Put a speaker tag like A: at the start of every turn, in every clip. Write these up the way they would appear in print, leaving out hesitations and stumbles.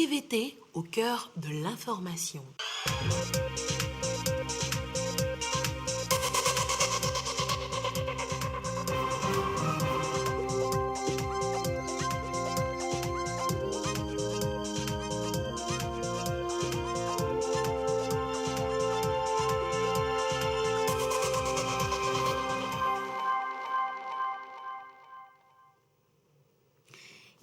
A: TVT au cœur de l'information.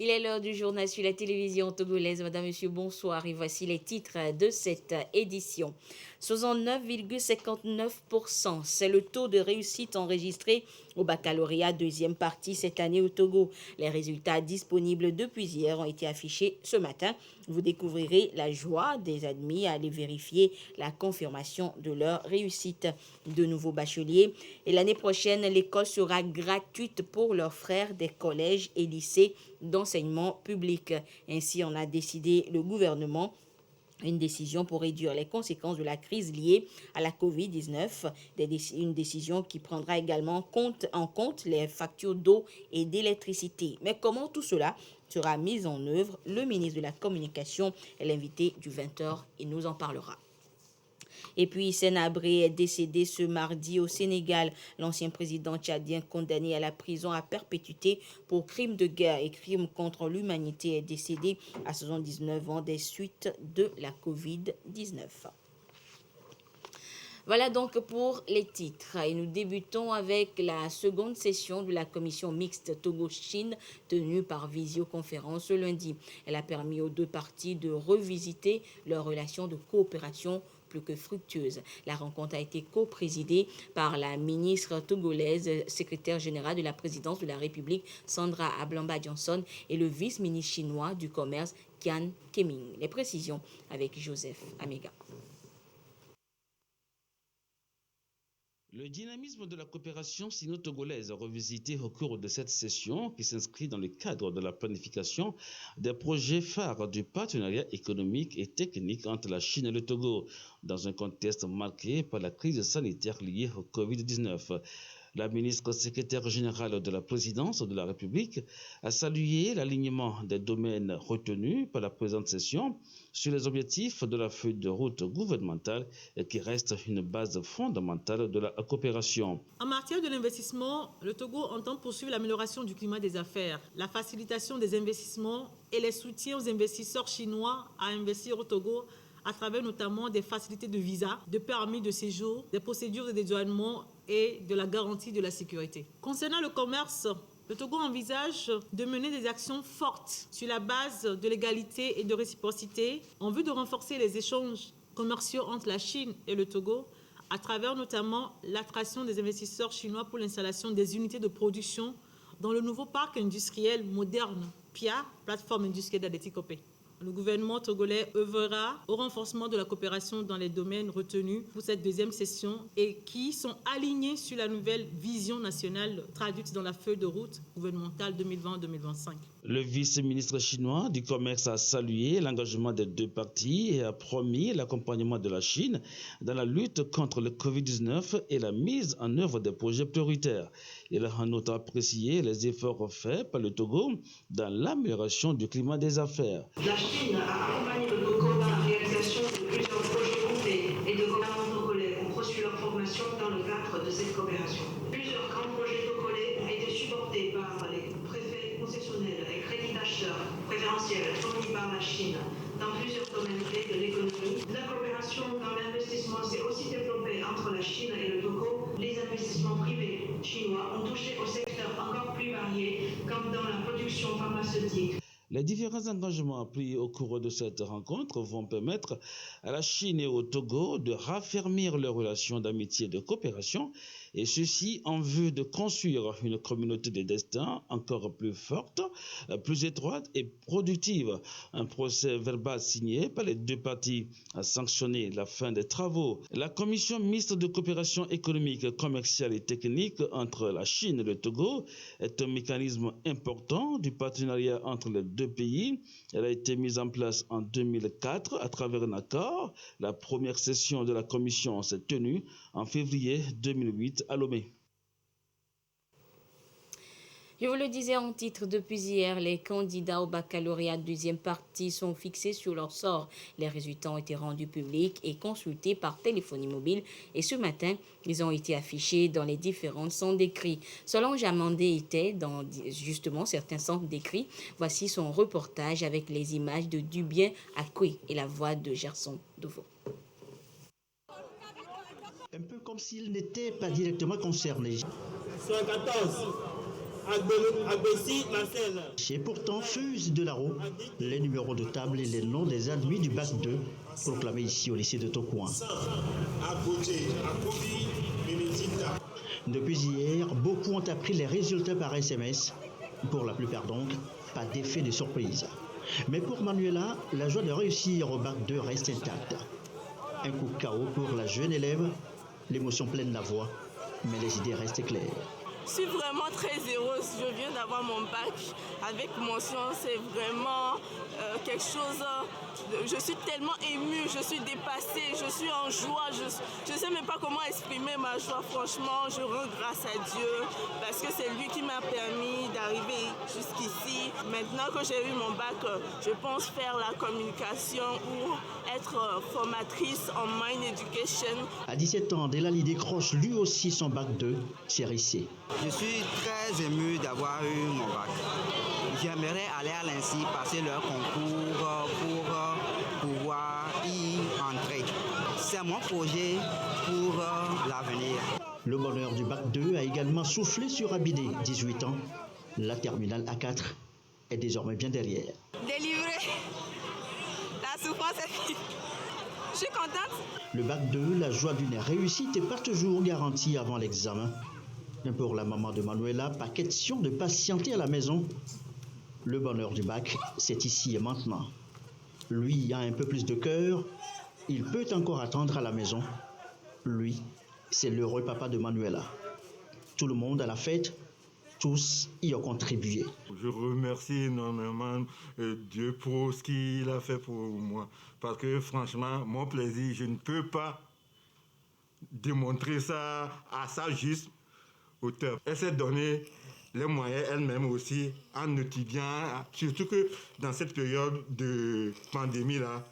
B: Il est l'heure du journal sur la télévision togolaise. Madame, Monsieur, bonsoir. Et voici les titres de cette édition. 69,59%, c'est le taux de réussite enregistré au baccalauréat deuxième partie cette année au Togo. Les résultats disponibles depuis hier ont été affichés ce matin. Vous découvrirez la joie des admis à aller vérifier la confirmation de leur réussite. De nouveaux bacheliers. Et l'année prochaine, l'école sera gratuite pour leurs frères des collèges et lycées d'enseignement public. Ainsi en a décidé le gouvernement. Une décision pour réduire les conséquences de la crise liée à la COVID-19. Une décision qui prendra également en compte les factures d'eau et d'électricité. Mais comment tout cela sera mis en œuvre? Le ministre de la Communication est l'invité du 20h et nous en parlera. Et puis, Sénabré est décédé ce mardi au Sénégal. L'ancien président tchadien condamné à la prison à perpétuité pour crimes de guerre et crimes contre l'humanité est décédé à 79 ans des suites de la COVID-19. Voilà donc pour les titres. Et nous débutons avec la seconde session de la commission mixte Togo-Chine tenue par visioconférence ce lundi. Elle a permis aux deux parties de revisiter leurs relations de coopération plus que fructueuse. La rencontre a été co-présidée par la ministre togolaise, secrétaire générale de la présidence de la République, Sandra Ablamba-Johnson, et le vice-ministre chinois du commerce, Qian Keming. Les précisions avec Joseph Amega.
C: Le dynamisme de la coopération sino-togolaise revisité au cours de cette session qui s'inscrit dans le cadre de la planification des projets phares du partenariat économique et technique entre la Chine et le Togo, dans un contexte marqué par la crise sanitaire liée au Covid-19. La ministre secrétaire générale de la présidence de la République a salué l'alignement des domaines retenus par la présente session sur les objectifs de la feuille de route gouvernementale qui reste une base fondamentale de la coopération.
D: En matière de l'investissement, le Togo entend poursuivre l'amélioration du climat des affaires, la facilitation des investissements et les soutiens aux investisseurs chinois à investir au Togo à travers notamment des facilités de visa, de permis de séjour, des procédures de dédouanement et de la garantie de la sécurité. Concernant le commerce, le Togo envisage de mener des actions fortes sur la base de l'égalité et de réciprocité en vue de renforcer les échanges commerciaux entre la Chine et le Togo à travers notamment l'attraction des investisseurs chinois pour l'installation des unités de production dans le nouveau parc industriel moderne PIA, plateforme industrielle d'Adetikopé. Le gouvernement togolais œuvrera au renforcement de la coopération dans les domaines retenus pour cette deuxième session et qui sont alignés sur la nouvelle vision nationale traduite dans la feuille de route gouvernementale 2020-2025.
C: Le vice-ministre chinois du commerce a salué l'engagement des deux parties et a promis l'accompagnement de la Chine dans la lutte contre le Covid-19 et la mise en œuvre des projets prioritaires. Il a en outre apprécié les efforts faits par le Togo dans l'amélioration du climat des affaires.
E: La Chine a accompagné le Togo dans la réalisation de plusieurs projets groupés et de gouvernements togolais ont poursuivi leur formation dans le cadre de cette coopération. Plusieurs grands projets togolais ont été supportés par les préfets concessionnaires et crédits d'acheteurs préférentiels fournis par la Chine dans plusieurs domaines clés de l'économie. La coopération dans l'investissement s'est aussi développée entre la Chine et le Togo. Les investissements privés chinois ont touché au secteur encore plus varié, comme dans la production pharmaceutique.
C: Les différents engagements pris au cours de cette rencontre vont permettre à la Chine et au Togo de raffermir leurs relations d'amitié et de coopération, et ceci en vue de construire une communauté de destin encore plus forte, plus étroite et productive. Un procès verbal signé par les deux parties a sanctionné la fin des travaux. La commission mixte de coopération économique, commerciale et technique entre la Chine et le Togo est un mécanisme important du partenariat entre les deux pays. Elle a été mise en place en 2004 à travers un accord. La première session de la commission s'est tenue en février 2008 à Lomé.
B: Je vous le disais en titre, depuis hier, les candidats au baccalauréat deuxième partie sont fixés sur leur sort. Les résultats ont été rendus publics et consultés par téléphonie mobile et ce matin, ils ont été affichés dans les différents centres d'écrit. Solange Amandé était dans justement certains centres d'écrit. Voici son reportage avec les images de Dubien Akoué et la voix de Gerson Deveau.
F: Un peu comme s'il n'était pas directement concerné.
G: 114.
F: J'ai pourtant fuse de Laro, les numéros de table et les noms des admis du bac 2 proclamés ici au lycée de Tokouan. Depuis hier, beaucoup ont appris les résultats par SMS. Pour la plupart donc, pas d'effet de surprise. Mais pour Manuela, la joie de réussir au bac 2 reste intacte. Un coup KO pour la jeune élève, l'émotion pleine la voix, mais les idées restent claires.
H: Je suis vraiment très heureuse. Je viens d'avoir mon bac avec mention. C'est vraiment quelque chose. Je suis tellement émue, je suis dépassée, je suis en joie. Je ne sais même pas comment exprimer ma joie. Franchement, je rends grâce à Dieu parce que c'est lui qui m'a permis d'arriver jusqu'ici. Maintenant que j'ai eu mon bac, je pense faire la communication ou être formatrice en Mind Education.
F: À 17 ans, Delali décroche lui aussi son bac 2, série C.
I: Je suis très ému d'avoir eu mon bac. J'aimerais aller à l'INSI passer leur concours pour pouvoir y entrer. C'est mon projet pour l'avenir.
F: Le bonheur du bac 2 a également soufflé sur Abidé, 18 ans. La terminale A4 est désormais bien derrière.
H: Délivré. La souffrance est finie. Je suis contente.
F: Le bac 2, la joie d'une réussite n'est pas toujours garantie avant l'examen. Mais pour la maman de Manuela, pas question de patienter à la maison. Le bonheur du bac, c'est ici et maintenant. Lui a un peu plus de cœur, il peut encore attendre à la maison. Lui, c'est l'heureux papa de Manuela. Tout le monde à la fête, tous y ont contribué.
G: Je remercie énormément Dieu pour ce qu'il a fait pour moi. Parce que franchement, mon plaisir, je ne peux pas démontrer ça à sa juste hauteur. Elle s'est donné les moyens elle-même aussi en étudiant, surtout que dans cette période de pandémie-là,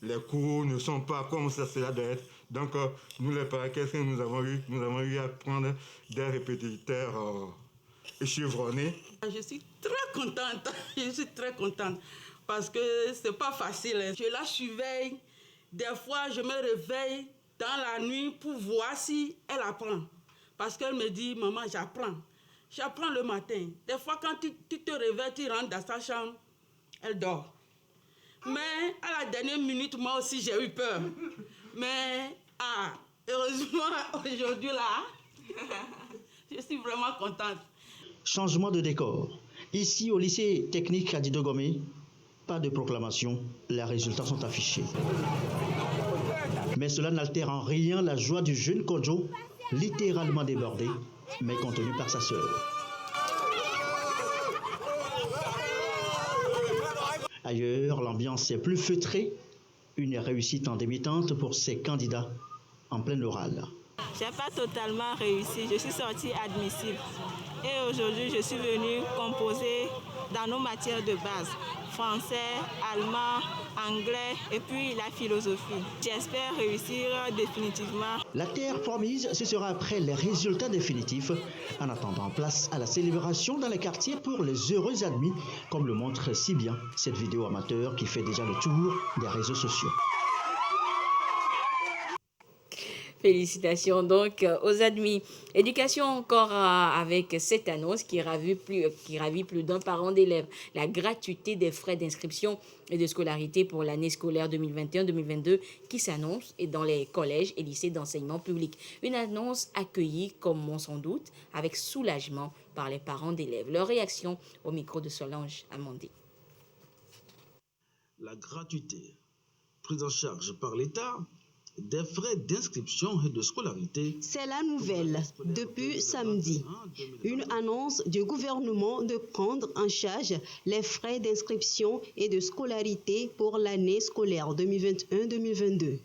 G: les cours ne sont pas comme ça cela doit être. Donc, nous les parents, qu'est-ce que nous avons eu? Nous avons eu à prendre des répétiteurs chevronnés.
J: Je suis très contente, parce que c'est pas facile. Je la surveille, des fois je me réveille dans la nuit pour voir si elle apprend. Parce qu'elle me dit, maman, j'apprends. J'apprends le matin. Des fois, quand tu te réveilles, tu rentres dans sa chambre, elle dort. Mais à la dernière minute, moi aussi, j'ai eu peur. Mais, heureusement, aujourd'hui, là, je suis vraiment contente.
F: Changement de décor. Ici, au lycée technique Adido Gomé, pas de proclamation, les résultats sont affichés. Mais cela n'altère en rien la joie du jeune Kodjo, littéralement débordé, mais contenu par sa sœur. Ailleurs, l'ambiance est plus feutrée, une réussite en demi-teinte pour ces candidats en plein oral.
H: Je n'ai pas totalement réussi, je suis sortie admissible. Et aujourd'hui, je suis venue composer dans nos matières de base, français, allemand, anglais et puis la philosophie. J'espère réussir définitivement.
F: La terre promise, ce sera après les résultats définitifs. En attendant, place à la célébration dans les quartiers pour les heureux admis, comme le montre si bien cette vidéo amateur qui fait déjà le tour des réseaux sociaux.
B: Félicitations donc aux admis. Éducation encore avec cette annonce qui ravit plus d'un parent d'élèves. La gratuité des frais d'inscription et de scolarité pour l'année scolaire 2021-2022 qui s'annonce dans les collèges et lycées d'enseignement public. Une annonce accueillie, comme on s'en doute, avec soulagement par les parents d'élèves. Leur réaction au micro de Solange Amandé.
C: La gratuité, prise en charge par l'État, des frais d'inscription et de scolarité.
K: C'est la nouvelle depuis samedi. Une annonce du gouvernement de prendre en charge les frais d'inscription et de scolarité pour l'année scolaire 2021-2022.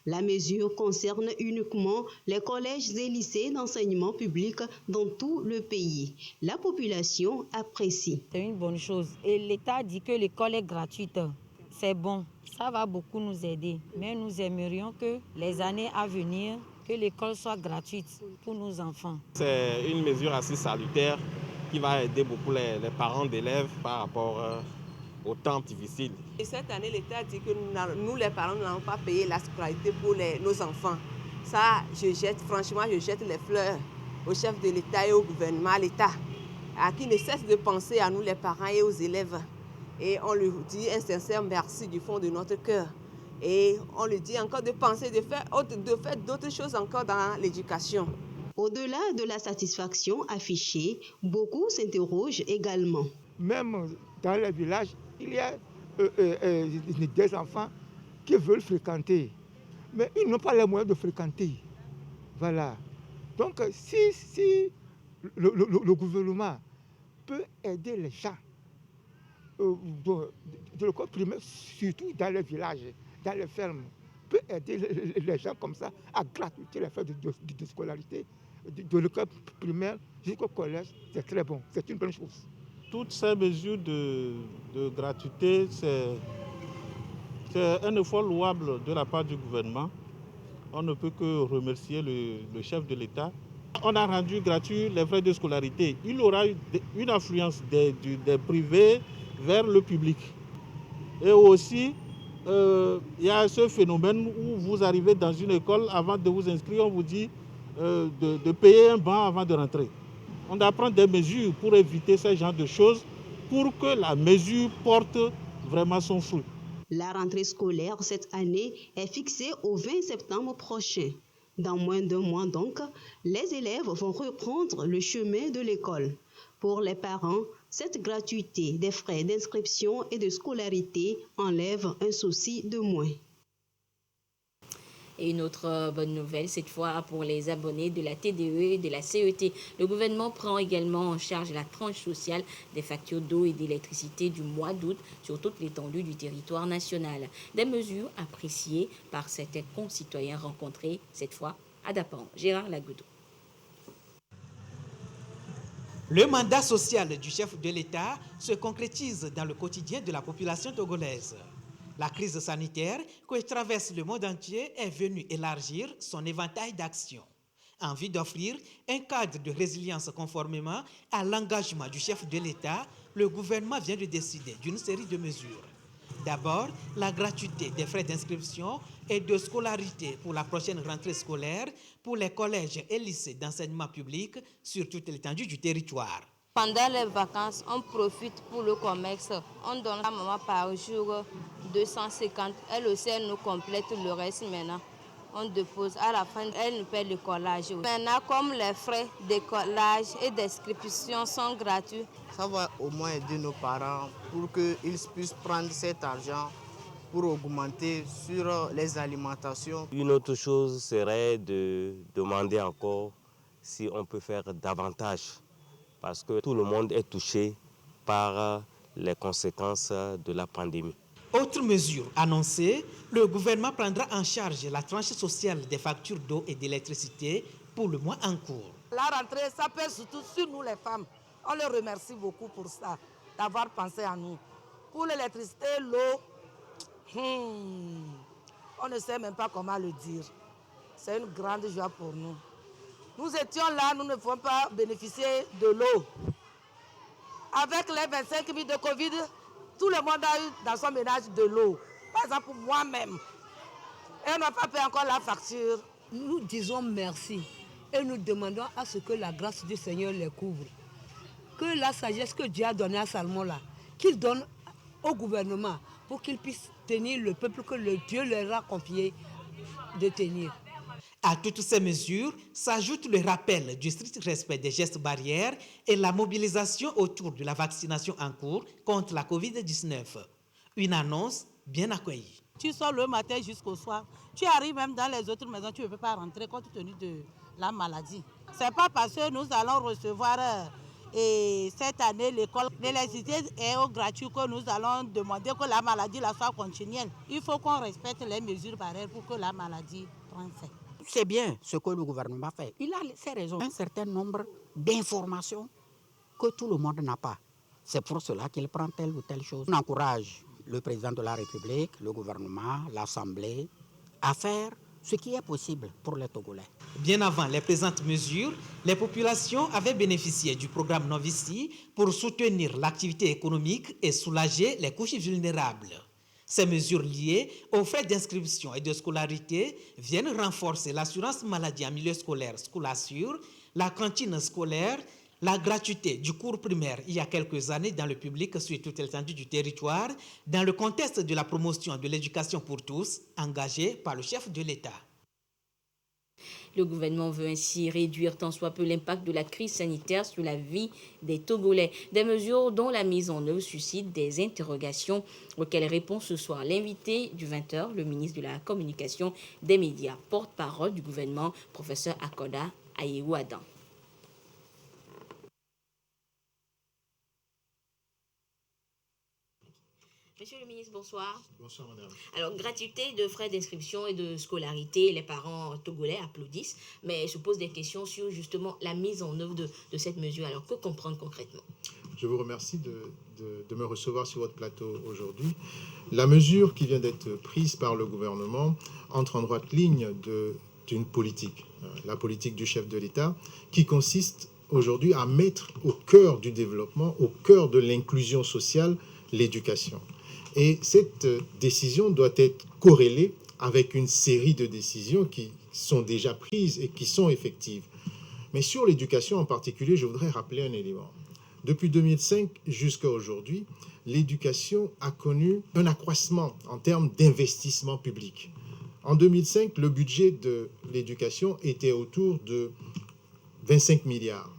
K: La mesure concerne uniquement les collèges et lycées d'enseignement public dans tout le pays. La population apprécie.
L: C'est une bonne chose. Et l'État dit que l'école est gratuite. C'est bon. Ça va beaucoup nous aider. Mais nous aimerions que les années à venir, que l'école soit gratuite pour nos enfants.
M: C'est une mesure assez salutaire qui va aider beaucoup les parents d'élèves par rapport au temps difficile.
N: Et cette année, l'État dit que nous, les parents, nous n'allons pas payer la scolarité pour nos enfants. Ça, je jette les fleurs au chef de l'État et au gouvernement, à l'État, qui ne cesse de penser à nous, les parents et aux élèves. Et on lui dit un sincère merci du fond de notre cœur. Et on lui dit encore de penser, de faire d'autres choses encore dans l'éducation.
K: Au-delà de la satisfaction affichée, beaucoup s'interrogent également.
O: Même dans les villages, il y a des enfants qui veulent fréquenter, mais ils n'ont pas les moyens de fréquenter. Voilà. Donc, si le gouvernement peut aider les gens de l'école primaire, surtout dans les villages, dans les fermes, peut aider les gens comme ça à gratuiter les frais de scolarité de l'école primaire jusqu'au collège, c'est très bon, c'est une bonne chose.
M: Toutes ces mesures de gratuité, c'est un effort louable de la part du gouvernement. On ne peut que remercier le chef de l'État. On a rendu gratuit les frais de scolarité. Il y aura une influence des privés vers le public. Et aussi, il y a ce phénomène où vous arrivez dans une école, avant de vous inscrire, on vous dit de payer un banc avant de rentrer. On doit prendre des mesures pour éviter ce genre de choses, pour que la mesure porte vraiment son fruit.
K: La rentrée scolaire cette année est fixée au 20 septembre prochain. Dans moins d'un mois donc, les élèves vont reprendre le chemin de l'école. Pour les parents, cette gratuité des frais d'inscription et de scolarité enlève un souci de moins.
B: Et une autre bonne nouvelle, cette fois pour les abonnés de la TDE et de la CET. Le gouvernement prend également en charge la tranche sociale des factures d'eau et d'électricité du mois d'août sur toute l'étendue du territoire national. Des mesures appréciées par certains concitoyens rencontrés, cette fois à Dapan. Gérard Lagoudou.
P: Le mandat social du chef de l'État se concrétise dans le quotidien de la population togolaise. La crise sanitaire que traverse le monde entier est venue élargir son éventail d'actions. En vue d'offrir un cadre de résilience conformément à l'engagement du chef de l'État, le gouvernement vient de décider d'une série de mesures. D'abord, la gratuité des frais d'inscription et de scolarité pour la prochaine rentrée scolaire pour les collèges et lycées d'enseignement public sur toute l'étendue du territoire.
Q: Pendant les vacances, on profite pour le commerce. On donne à maman par jour 250. Elle aussi, elle nous complète le reste maintenant. On dépose. À la fin, elle nous paie le collage. Maintenant, comme les frais de collage et d'inscription sont gratuits,
I: ça va au moins aider nos parents pour qu'ils puissent prendre cet argent pour augmenter sur les alimentations.
R: Une autre chose serait de demander encore si on peut faire davantage, parce que tout le monde est touché par les conséquences de la pandémie.
P: Autre mesure annoncée, le gouvernement prendra en charge la tranche sociale des factures d'eau et d'électricité pour le mois en cours.
S: La rentrée, ça pèse surtout sur nous les femmes. On les remercie beaucoup pour ça, d'avoir pensé à nous. Pour l'électricité, l'eau, on ne sait même pas comment le dire. C'est une grande joie pour nous. Nous étions là, nous ne pouvons pas bénéficier de l'eau. Avec les 25 000 de Covid, tout le monde a eu dans son ménage de l'eau. Par exemple, pour moi-même. Et on n'a pas payé encore la facture.
T: Nous disons merci et nous demandons à ce que la grâce du Seigneur les couvre. Que la sagesse que Dieu a donnée à Salomon là, qu'il donne au gouvernement pour qu'il puisse tenir le peuple que le Dieu leur a confié de tenir.
P: À toutes ces mesures s'ajoute le rappel du strict respect des gestes barrières et la mobilisation autour de la vaccination en cours contre la Covid-19. Une annonce bien accueillie.
U: Tu sors le matin jusqu'au soir. Tu arrives même dans les autres maisons, tu ne peux pas rentrer compte tenu de la maladie. Ce n'est pas parce que nous allons recevoir Et cette année, l'école, l'électricité est au gratuit que nous allons demander que la maladie là soit continuelle. Il faut qu'on respecte les mesures barrières pour que la maladie prenne fin.
A: C'est bien ce que le gouvernement fait. Il a ses raisons. Un certain nombre d'informations que tout le monde n'a pas. C'est pour cela qu'il prend telle ou telle chose. On encourage le président de la République, le gouvernement, l'Assemblée à faire ce qui est possible pour les Togolais.
P: Bien avant les présentes mesures, les populations avaient bénéficié du programme Novici pour soutenir l'activité économique et soulager les couches vulnérables. Ces mesures liées aux frais d'inscription et de scolarité viennent renforcer l'assurance maladie en milieu scolaire, Scholassure, la cantine scolaire, la gratuité du cours primaire il y a quelques années dans le public sur toute l'étendue du territoire, dans le contexte de la promotion de l'éducation pour tous, engagée par le chef de l'État.
B: Le gouvernement veut ainsi réduire tant soit peu l'impact de la crise sanitaire sur la vie des Togolais. Des mesures dont la mise en œuvre suscite des interrogations auxquelles répond ce soir l'invité du 20h, le ministre de la Communication des médias, porte-parole du gouvernement, professeur Akoda Ayewu Adam. Monsieur le ministre, bonsoir.
V: Bonsoir, madame.
B: Alors, gratuité de frais d'inscription et de scolarité, les parents togolais applaudissent, mais se posent des questions sur justement la mise en œuvre de cette mesure. Alors, que comprendre concrètement?
V: Je vous remercie de me recevoir sur votre plateau aujourd'hui. La mesure qui vient d'être prise par le gouvernement entre en droite ligne d'une politique, la politique du chef de l'État, qui consiste aujourd'hui à mettre au cœur du développement, au cœur de l'inclusion sociale, l'éducation. Et cette décision doit être corrélée avec une série de décisions qui sont déjà prises et qui sont effectives. Mais sur l'éducation en particulier, je voudrais rappeler un élément. Depuis 2005 jusqu'à aujourd'hui, l'éducation a connu un accroissement en termes d'investissement public. En 2005, le budget de l'éducation était autour de 25 milliards.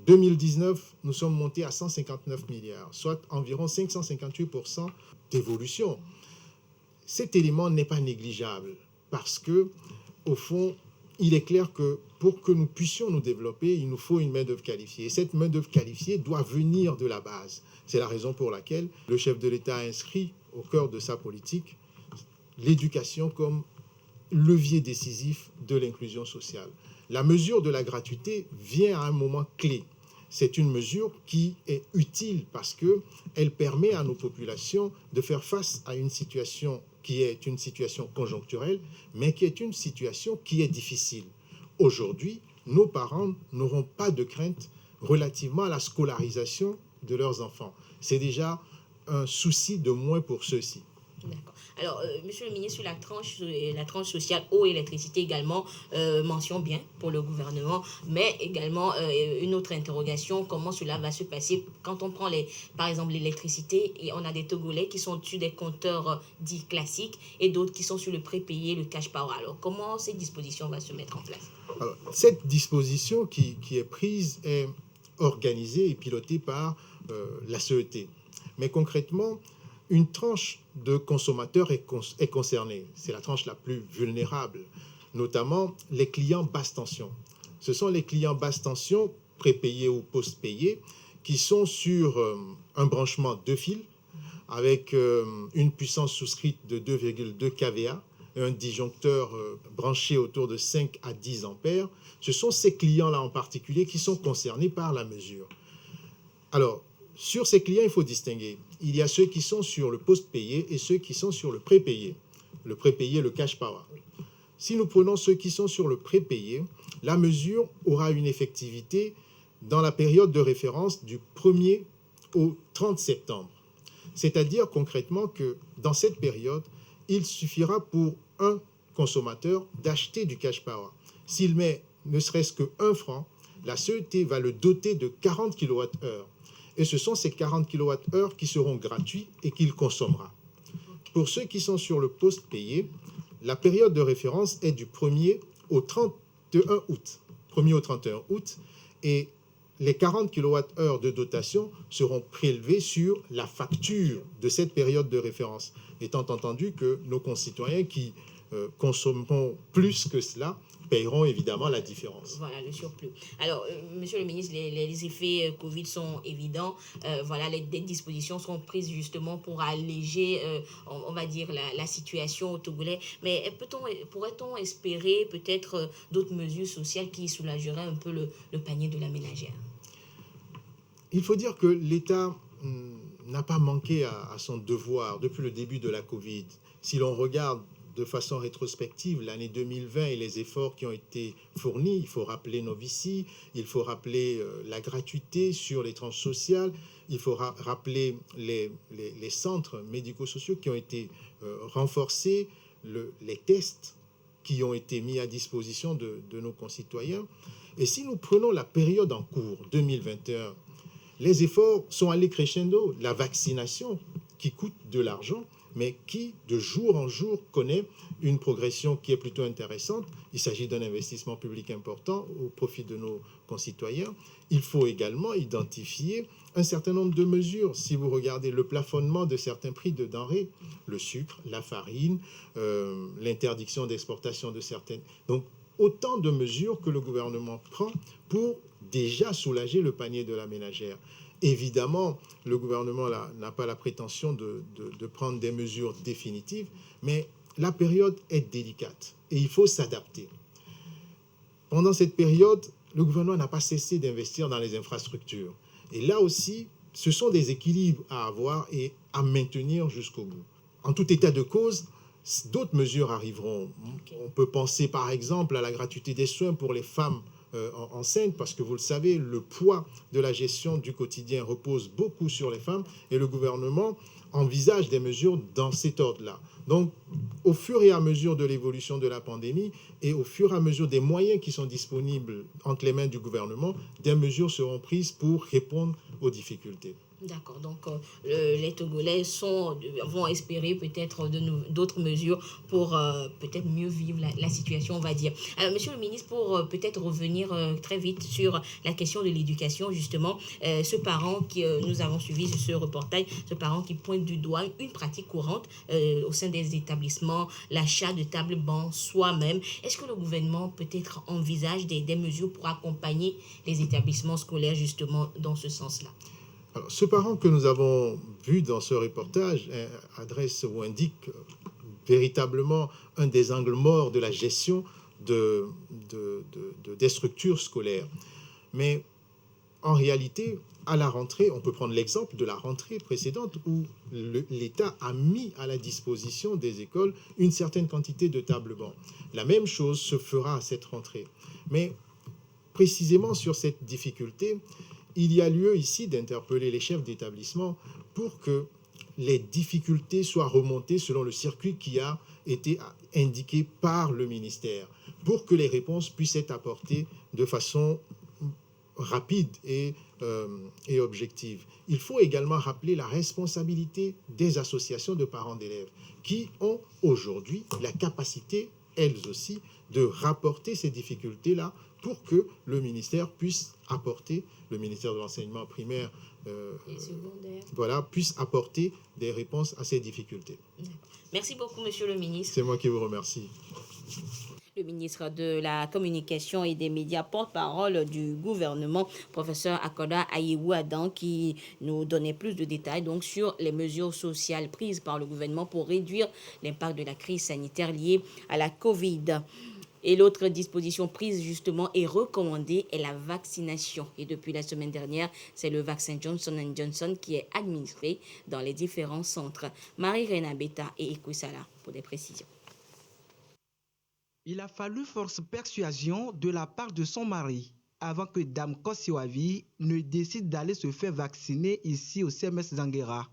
V: 2019, nous sommes montés à 159 milliards, soit environ 558% d'évolution. Cet élément n'est pas négligeable parce que, au fond, il est clair que pour que nous puissions nous développer, il nous faut une main-d'œuvre qualifiée. Et cette main-d'œuvre qualifiée doit venir de la base. C'est la raison pour laquelle le chef de l'État a inscrit au cœur de sa politique l'éducation comme levier décisif de l'inclusion sociale. La mesure de la gratuité vient à un moment clé. C'est une mesure qui est utile parce qu'elle permet à nos populations de faire face à une situation qui est une situation conjoncturelle, mais qui est une situation qui est difficile. Aujourd'hui, nos parents n'auront pas de crainte relativement à la scolarisation de leurs enfants. C'est déjà un souci de moins pour ceux-ci.
B: D'accord. Alors, monsieur le ministre, sur la tranche sociale eau et électricité également, mention bien pour le gouvernement, mais également une autre interrogation, comment cela va se passer quand on prend par exemple l'électricité et on a des Togolais qui sont sur des compteurs dits classiques et d'autres qui sont sur le prépayé, le cash power. Alors, comment ces dispositions vont se mettre en place?
V: Alors, cette disposition qui est prise est organisée et pilotée par la CET. Mais concrètement, une tranche de consommateurs est concernée. C'est la tranche la plus vulnérable, notamment les clients basse tension. Ce sont les clients basse tension, prépayés ou post-payés, qui sont sur un branchement 2 fils avec une puissance souscrite de 2,2 kVA et un disjoncteur branché autour de 5 à 10 ampères. Ce sont ces clients-là en particulier qui sont concernés par la mesure. Alors, sur ces clients, il faut distinguer. Il y a ceux qui sont sur le post-payé et ceux qui sont sur le prépayé. Le prépayé, le cash power. Si nous prenons ceux qui sont sur le prépayé, la mesure aura une effectivité dans la période de référence du 1er au 30 septembre. C'est-à-dire concrètement que dans cette période, il suffira pour un consommateur d'acheter du cash power. S'il met ne serait-ce que 1 franc, la CET va le doter de 40 kWh. Et ce sont ces 40 kWh qui seront gratuits et qu'il consommera. Pour ceux qui sont sur le poste payé, la période de référence est du 1er au 31 août. 1er au 31 août. Et les 40 kWh de dotation seront prélevés sur la facture de cette période de référence, étant entendu que nos concitoyens qui consommeront plus que cela paieront évidemment la différence.
B: Voilà, le surplus. Alors, monsieur le ministre, les effets Covid sont évidents. Voilà, des dispositions seront prises justement pour alléger, on va dire, la situation au Togolais. Mais pourrait-on espérer peut-être d'autres mesures sociales qui soulageraient un peu le panier de la ménagère?
V: Il faut dire que l'État n'a pas manqué à son devoir depuis le début de la Covid. Si l'on regarde de façon rétrospective l'année 2020 et les efforts qui ont été fournis, il faut rappeler Novici, il faut rappeler la gratuité sur les tranches sociales, il faut rappeler les centres médico-sociaux qui ont été renforcés, les tests qui ont été mis à disposition de nos concitoyens. Et si nous prenons la période en cours, 2021, les efforts sont allés crescendo. La vaccination, qui coûte de l'argent, mais qui, de jour en jour, connaît une progression qui est plutôt intéressante. Il s'agit d'un investissement public important au profit de nos concitoyens. Il faut également identifier un certain nombre de mesures. Si vous regardez le plafonnement de certains prix de denrées, le sucre, la farine, l'interdiction d'exportation de certaines... Donc, autant de mesures que le gouvernement prend pour déjà soulager le panier de la ménagère. Évidemment, le gouvernement n'a pas la prétention de prendre des mesures définitives, mais la période est délicate et il faut s'adapter. Pendant cette période, le gouvernement n'a pas cessé d'investir dans les infrastructures. Et là aussi, ce sont des équilibres à avoir et à maintenir jusqu'au bout. En tout état de cause, d'autres mesures arriveront. On peut penser par exemple à la gratuité des soins pour les femmes enceintes, parce que vous le savez, le poids de la gestion du quotidien repose beaucoup sur les femmes et le gouvernement envisage des mesures dans cet ordre-là. Donc, au fur et à mesure de l'évolution de la pandémie et au fur et à mesure des moyens qui sont disponibles entre les mains du gouvernement, des mesures seront prises pour répondre aux difficultés.
B: D'accord, donc les Togolais vont espérer peut-être d'autres mesures pour peut-être mieux vivre la situation, on va dire. Alors, monsieur le ministre, pour peut-être revenir très vite sur la question de l'éducation, justement, ce parent que nous avons suivi sur ce reportage, ce parent qui pointe du doigt une pratique courante au sein des établissements, l'achat de tables-bancs soi-même. Est-ce que le gouvernement peut-être envisage des mesures pour accompagner les établissements scolaires justement dans ce sens-là?
V: Alors, ce parent que nous avons vu dans ce reportage adresse ou indique véritablement un des angles morts de la gestion des structures scolaires. Mais en réalité, à la rentrée, on peut prendre l'exemple de la rentrée précédente où l'État a mis à la disposition des écoles une certaine quantité de tables-bancs. La même chose se fera à cette rentrée. Mais précisément sur cette difficulté, il y a lieu ici d'interpeller les chefs d'établissement pour que les difficultés soient remontées selon le circuit qui a été indiqué par le ministère, pour que les réponses puissent être apportées de façon rapide et objective. Il faut également rappeler la responsabilité des associations de parents d'élèves qui ont aujourd'hui la capacité, elles aussi, de rapporter ces difficultés-là pour que le ministère puisse apporter, le ministère de l'enseignement primaire, puisse apporter des réponses à ces difficultés.
B: Merci beaucoup, monsieur le ministre.
V: C'est moi qui vous remercie.
B: Le ministre de la Communication et des Médias, porte-parole du gouvernement, professeur Akoda Ayewou Adam, qui nous donnait plus de détails donc, sur les mesures sociales prises par le gouvernement pour réduire l'impact de la crise sanitaire liée à la Covid. Et l'autre disposition prise justement et recommandée est la vaccination. Et depuis la semaine dernière, c'est le vaccin Johnson & Johnson qui est administré dans les différents centres. Marie-Rena Beta et Ekwesala pour des précisions.
D: Il a fallu force persuasion de la part de son mari avant que Dame Kossioavi ne décide d'aller se faire vacciner ici au CMS Zanguera.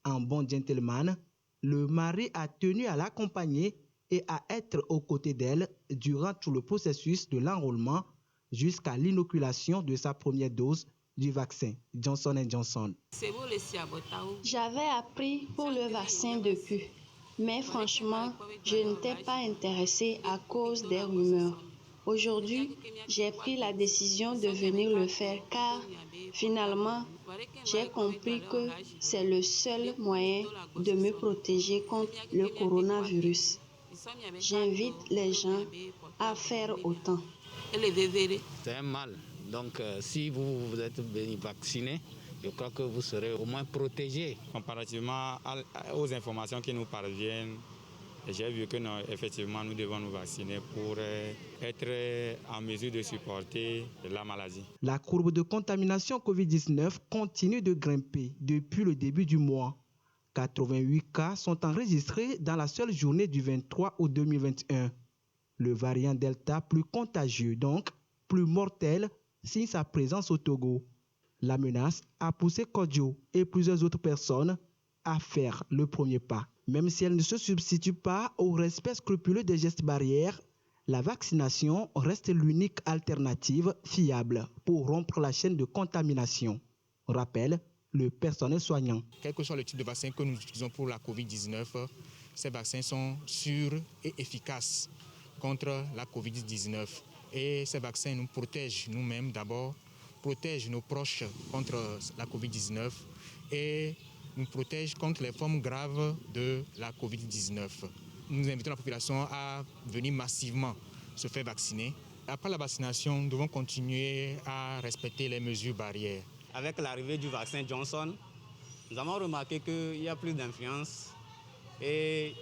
D: Un bon gentleman, le mari a tenu à l'accompagner et à être aux côtés d'elle durant tout le processus de l'enrôlement jusqu'à l'inoculation de sa première dose du vaccin Johnson & Johnson.
E: J'avais appris pour le vaccin depuis, mais franchement, je n'étais pas intéressée à cause des rumeurs. Aujourd'hui, j'ai pris la décision de venir le faire car finalement, j'ai compris que c'est le seul moyen de me protéger contre le coronavirus. J'invite les gens à faire autant.
G: C'est un mal. Donc, si vous êtes vacciné, je crois que vous serez au moins protégé.
J: Comparativement aux informations qui nous parviennent, j'ai vu que effectivement nous devons nous vacciner pour être en mesure de supporter la maladie.
D: La courbe de contamination Covid-19 continue de grimper depuis le début du mois. 88 cas sont enregistrés dans la seule journée du 23 août 2021. Le variant Delta, plus contagieux donc, plus mortel, signe sa présence au Togo. La menace a poussé Kodjo et plusieurs autres personnes à faire le premier pas. Même si elle ne se substitue pas au respect scrupuleux des gestes barrières, la vaccination reste l'unique alternative fiable pour rompre la chaîne de contamination. Rappelle le personnel soignant.
W: Quel que soit le type de vaccin que nous utilisons pour la COVID-19, ces vaccins sont sûrs et efficaces contre la COVID-19. Et ces vaccins nous protègent nous-mêmes d'abord, protègent nos proches contre la COVID-19 et nous protègent contre les formes graves de la COVID-19. Nous invitons la population à venir massivement se faire vacciner. Après la vaccination, nous devons continuer à respecter les mesures barrières.
G: Avec l'arrivée du vaccin Johnson, nous avons remarqué qu'il y a plus d'influence et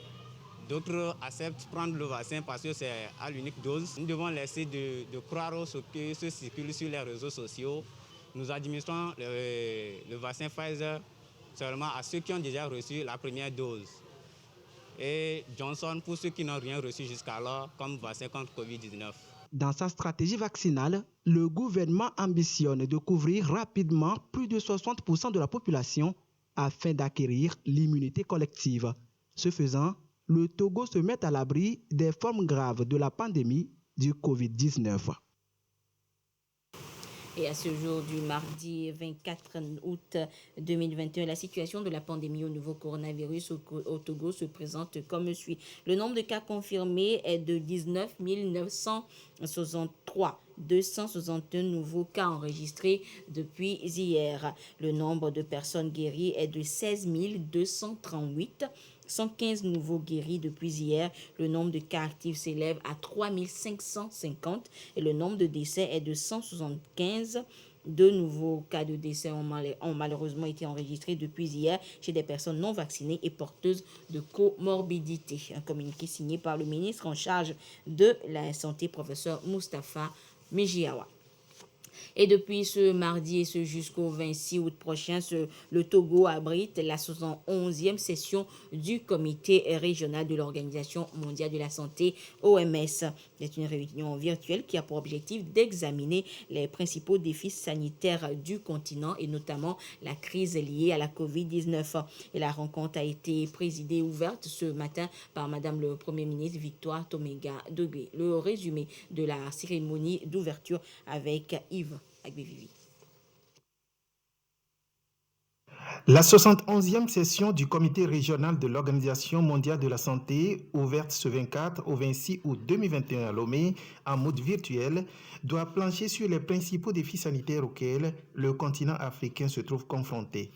G: d'autres acceptent prendre le vaccin parce que c'est à l'unique dose. Nous devons laisser de croire ce qui se circule sur les réseaux sociaux. Nous administrons le vaccin Pfizer seulement à ceux qui ont déjà reçu la première dose. Et Johnson pour ceux qui n'ont rien reçu jusqu'alors comme vaccin contre Covid-19.
D: Dans sa stratégie vaccinale, le gouvernement ambitionne de couvrir rapidement plus de 60% de la population afin d'acquérir l'immunité collective. Ce faisant, le Togo se met à l'abri des formes graves de la pandémie du Covid-19.
B: Et à ce jour du mardi 24 août 2021, la situation de la pandémie au nouveau coronavirus au Togo se présente comme suit. Le nombre de cas confirmés est de 19 963. 261 nouveaux cas enregistrés depuis hier. Le nombre de personnes guéries est de 16 238. 115 nouveaux guéris depuis hier. Le nombre de cas actifs s'élève à 3 550 et le nombre de décès est de 175. Deux nouveaux cas de décès ont malheureusement été enregistrés depuis hier chez des personnes non vaccinées et porteuses de comorbidité. Un communiqué signé par le ministre en charge de la Santé, professeur Moustapha Mijiawa. Et depuis ce mardi et ce jusqu'au 26 août prochain, le Togo abrite la 71e session du comité régional de l'Organisation mondiale de la santé, OMS. C'est une réunion virtuelle qui a pour objectif d'examiner les principaux défis sanitaires du continent et notamment la crise liée à la COVID-19. Et la rencontre a été présidée et ouverte ce matin par Madame le Premier ministre Victoire Tomega Dogbe. Le résumé de la cérémonie d'ouverture avec Yves Agbevivi.
X: La 71e session du Comité régional de l'Organisation mondiale de la santé, ouverte ce 24 au 26 août 2021 à Lomé, en mode virtuel, doit plancher sur les principaux défis sanitaires auxquels le continent africain se trouve confronté.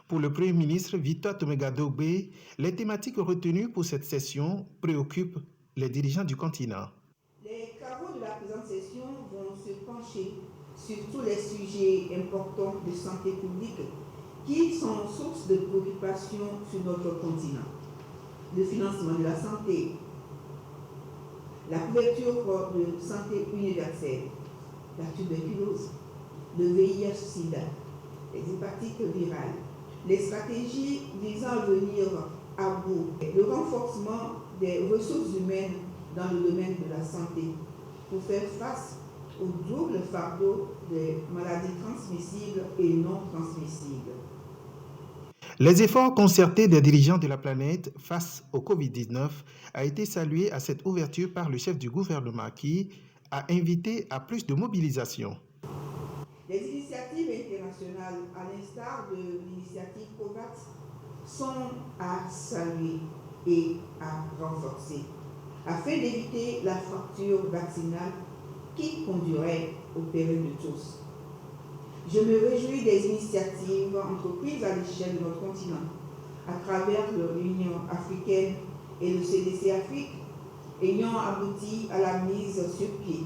X: Pour le Premier ministre Victoire Tomega Dogbe, les thématiques retenues pour cette session préoccupent les dirigeants du continent.
Y: Les travaux de la présente session vont se pencher sur tous les sujets importants de santé publique qui sont source de préoccupation sur notre continent. Le financement de la santé, la couverture de santé universelle, la tuberculose, le VIH-Sida, les hépatites virales, les stratégies visant à venir à bout, le renforcement des ressources humaines dans le domaine de la santé pour faire face au double fardeau des maladies transmissibles et non transmissibles.
X: Les efforts concertés des dirigeants de la planète face au Covid-19 a été salué à cette ouverture par le chef du gouvernement qui a invité à plus de mobilisation.
Y: Les initiatives internationales, à l'instar de l'initiative COVAX, sont à saluer et à renforcer afin d'éviter la fracture vaccinale qui conduirait au péril de tous. Je me réjouis des initiatives entreprises à l'échelle de notre continent, à travers l'Union africaine et le CDC Afrique, ayant abouti à la mise sur pied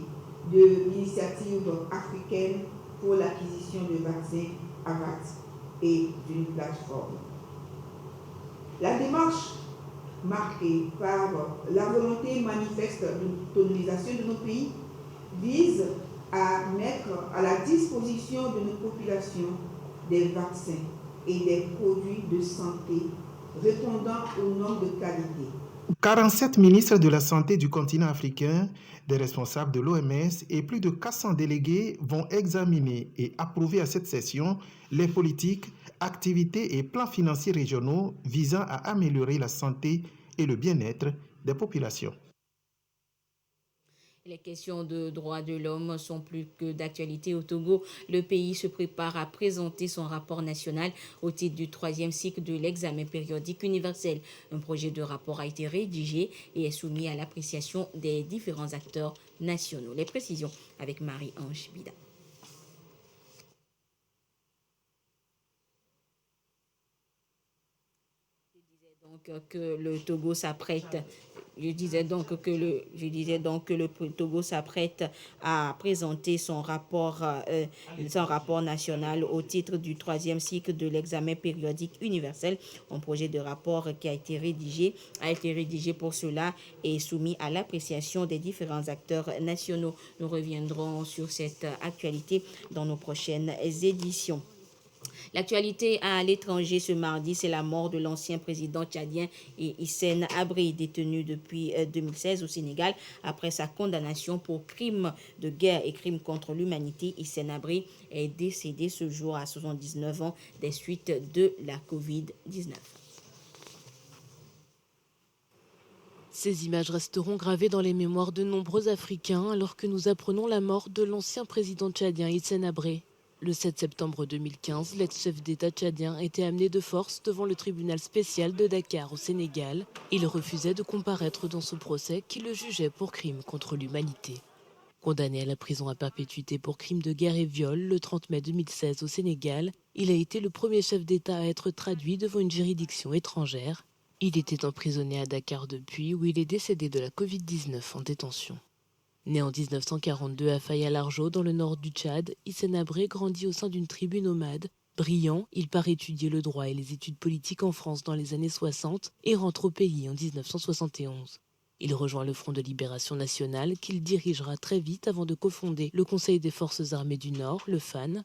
Y: de l'initiative africaine pour l'acquisition de vaccins AVAT et d'une plateforme. La démarche marquée par la volonté manifeste d'autonomisation de nos pays vise à mettre à la disposition de nos populations des vaccins et des produits de santé répondant aux normes de qualité.
X: 47 ministres de la Santé du continent africain, des responsables de l'OMS et plus de 400 délégués vont examiner et approuver à cette session les politiques, activités et plans financiers régionaux visant à améliorer la santé et le bien-être des populations.
B: Les questions de droits de l'homme sont plus que d'actualité au Togo. Le pays se prépare à présenter son rapport national au titre du 3e cycle de l'examen périodique universel. Un projet de rapport a été rédigé et est soumis à l'appréciation des différents acteurs nationaux. Les précisions avec Marie-Ange Bida. Que le Togo s'apprête. Je disais donc que le Togo s'apprête à présenter son rapport national au titre du 3e cycle de l'examen périodique universel. Un projet de rapport qui a été rédigé pour cela et soumis à l'appréciation des différents acteurs nationaux. Nous reviendrons sur cette actualité dans nos prochaines éditions. L'actualité à l'étranger ce mardi, c'est la mort de l'ancien président tchadien Hissène Habré, détenu depuis 2016 au Sénégal après sa condamnation pour crimes de guerre et crimes contre l'humanité. Hissène Habré est décédé ce jour à 79 ans des suites de la Covid-19.
C: Ces images resteront gravées dans les mémoires de nombreux Africains alors que nous apprenons la mort de l'ancien président tchadien Hissène Habré. Le 7 septembre 2015, l'ex-chef d'État tchadien était amené de force devant le tribunal spécial de Dakar au Sénégal. Il refusait de comparaître dans ce procès qui le jugeait pour crimes contre l'humanité. Condamné à la prison à perpétuité pour crimes de guerre et viol le 30 mai 2016 au Sénégal, il a été le premier chef d'État à être traduit devant une juridiction étrangère. Il était emprisonné à Dakar depuis, où il est décédé de la Covid-19 en détention. Né en 1942 à Faya-Largeau, dans le nord du Tchad, Hissène Habré grandit au sein d'une tribu nomade. Brillant, il part étudier le droit et les études politiques en France dans les années 60 et rentre au pays en 1971. Il rejoint le Front de Libération Nationale qu'il dirigera très vite avant de cofonder le Conseil des Forces Armées du Nord, le FAN.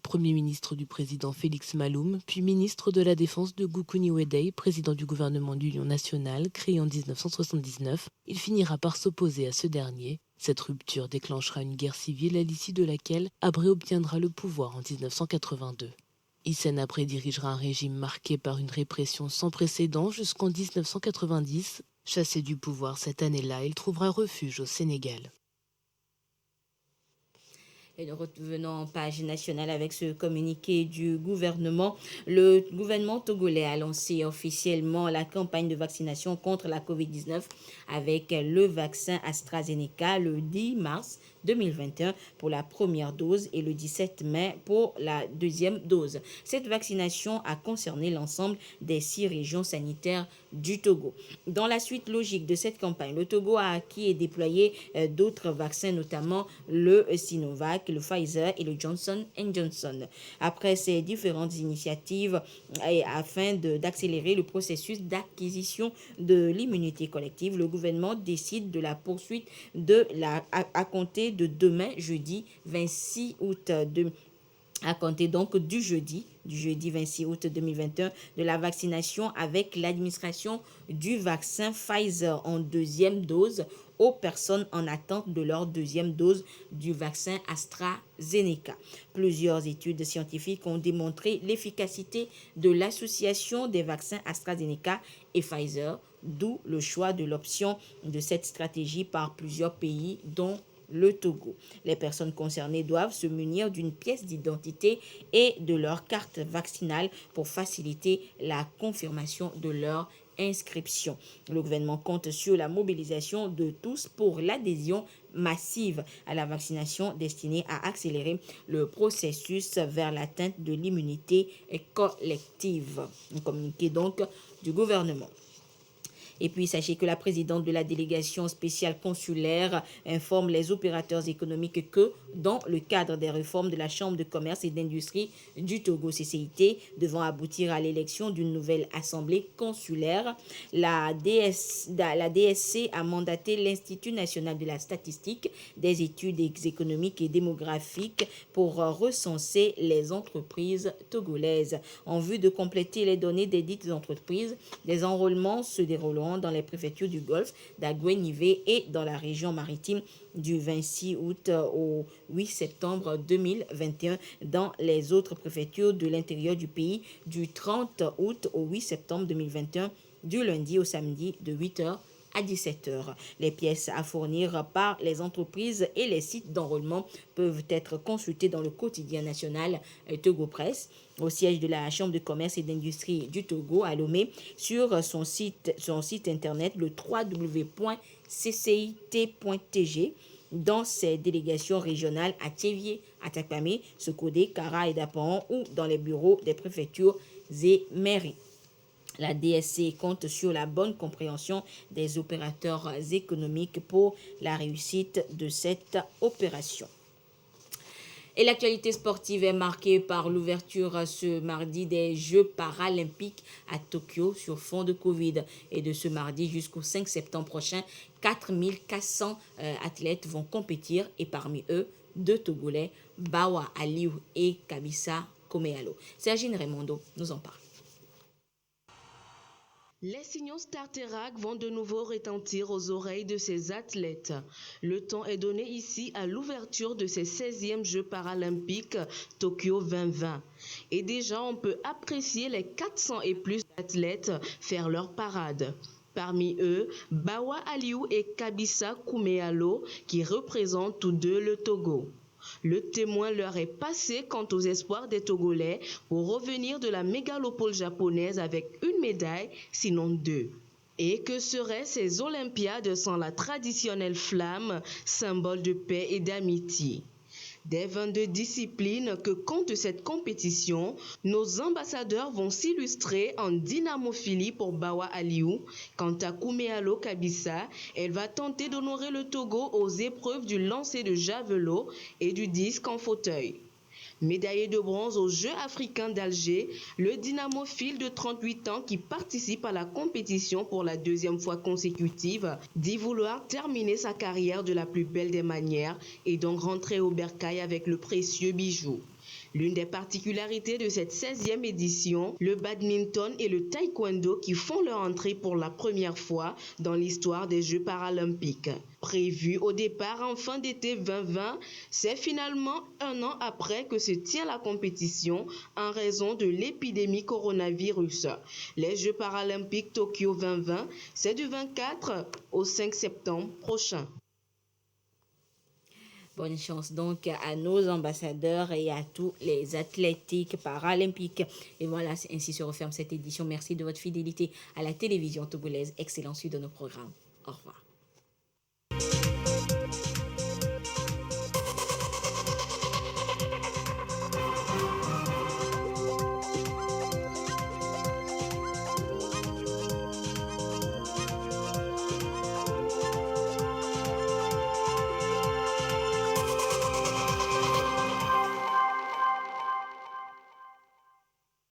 C: Premier ministre du président Félix Maloum, puis ministre de la Défense de Goukouni Ouédei, président du gouvernement d'Union nationale, créé en 1979, il finira par s'opposer à ce dernier. Cette rupture déclenchera une guerre civile à l'issue de laquelle Habré obtiendra le pouvoir en 1982. Hissène Habré dirigera un régime marqué par une répression sans précédent jusqu'en 1990. Chassé du pouvoir cette année-là, il trouvera refuge au Sénégal.
B: Et nous revenons en page nationale avec ce communiqué du gouvernement. Le gouvernement togolais a lancé officiellement la campagne de vaccination contre la COVID-19 avec le vaccin AstraZeneca le 10 mars 2021 pour la première dose et le 17 mai pour la deuxième dose. Cette vaccination a concerné l'ensemble des 6 régions sanitaires du Togo. Dans la suite logique de cette campagne, le Togo a acquis et déployé d'autres vaccins, notamment le Sinovac, le Pfizer et le Johnson & Johnson. Après ces différentes initiatives et afin d'accélérer le processus d'acquisition de l'immunité collective, le gouvernement décide de la poursuite à compter de demain, jeudi 26 août à compter donc du jeudi 26 août 2021, de la vaccination avec l'administration du vaccin Pfizer en deuxième dose aux personnes en attente de leur deuxième dose du vaccin AstraZeneca. Plusieurs études scientifiques ont démontré l'efficacité de l'association des vaccins AstraZeneca et Pfizer, d'où le choix de l'option de cette stratégie par plusieurs pays, dont le Togo. Les personnes concernées doivent se munir d'une pièce d'identité et de leur carte vaccinale pour faciliter la confirmation de leur inscription. Le gouvernement compte sur la mobilisation de tous pour l'adhésion massive à la vaccination destinée à accélérer le processus vers l'atteinte de l'immunité collective. Un communiqué donc du gouvernement. Et puis, sachez que la présidente de la délégation spéciale consulaire informe les opérateurs économiques que, dans le cadre des réformes de la Chambre de commerce et d'industrie du Togo CCIT, devant aboutir à l'élection d'une nouvelle assemblée consulaire, la DSC a mandaté l'Institut national de la statistique, des études économiques et démographiques pour recenser les entreprises togolaises. En vue de compléter les données des dites entreprises, des enrôlements se dérouleront dans les préfectures du Golfe, d'Aguenivé et dans la région maritime du 26 août au 8 septembre 2021 dans les autres préfectures de l'intérieur du pays du 30 août au 8 septembre 2021 du lundi au samedi de 8h à 17h. Les pièces à fournir par les entreprises et les sites d'enrôlement peuvent être consultées dans le quotidien national Togo Presse, au siège de la Chambre de commerce et d'industrie du Togo à Lomé, sur son site internet le www.ccit.tg, dans ses délégations régionales à Thiévié, à Takpamé, Sokodé, Kara et Dapaon ou dans les bureaux des préfectures et mairies. La DSC compte sur la bonne compréhension des opérateurs économiques pour la réussite de cette opération. Et l'actualité sportive est marquée par l'ouverture ce mardi des Jeux paralympiques à Tokyo sur fond de Covid. Et de ce mardi jusqu'au 5 septembre prochain, 4400 athlètes vont compétir et parmi eux, 2 Togolais, Bawa Aliou et Kabisa Komealo. Sergine Raimondo nous en parle.
K: Les signaux Starterac vont de nouveau retentir aux oreilles de ces athlètes. Le temps est donné ici à l'ouverture de ces 16e Jeux paralympiques Tokyo 2020. Et déjà, on peut apprécier les 400 et plus d'athlètes faire leur parade. Parmi eux, Bawa Aliou et Kabisa Komealo qui représentent tous deux le Togo. Le témoin leur est passé quant aux espoirs des Togolais pour revenir de la mégalopole japonaise avec une médaille, sinon 2. Et que seraient ces Olympiades sans la traditionnelle flamme, symbole de paix et d'amitié? Des 22 disciplines que compte cette compétition, nos ambassadeurs vont s'illustrer en dynamophilie pour Bawa Aliou. Quant à Komealo Kabisa, elle va tenter d'honorer le Togo aux épreuves du lancer de javelot et du disque en fauteuil. Médaillé de bronze aux Jeux africains d'Alger, le dynamophile de 38 ans qui participe à la compétition pour la 2e fois consécutive dit vouloir terminer sa carrière de la plus belle des manières et donc rentrer au bercail avec le précieux bijou. L'une des particularités de cette 16e édition, le badminton et le taekwondo qui font leur entrée pour la première fois dans l'histoire des Jeux paralympiques. Prévu au départ en fin d'été 2020, c'est finalement un an après que se tient la compétition en raison de l'épidémie coronavirus. Les Jeux paralympiques Tokyo 2020, c'est du 24 au 5 septembre prochain.
B: Bonne chance donc à nos ambassadeurs et à tous les athlétiques paralympiques. Et voilà, ainsi se referme cette édition. Merci de votre fidélité à la télévision togolaise. Excellente suite de nos programmes. Au revoir.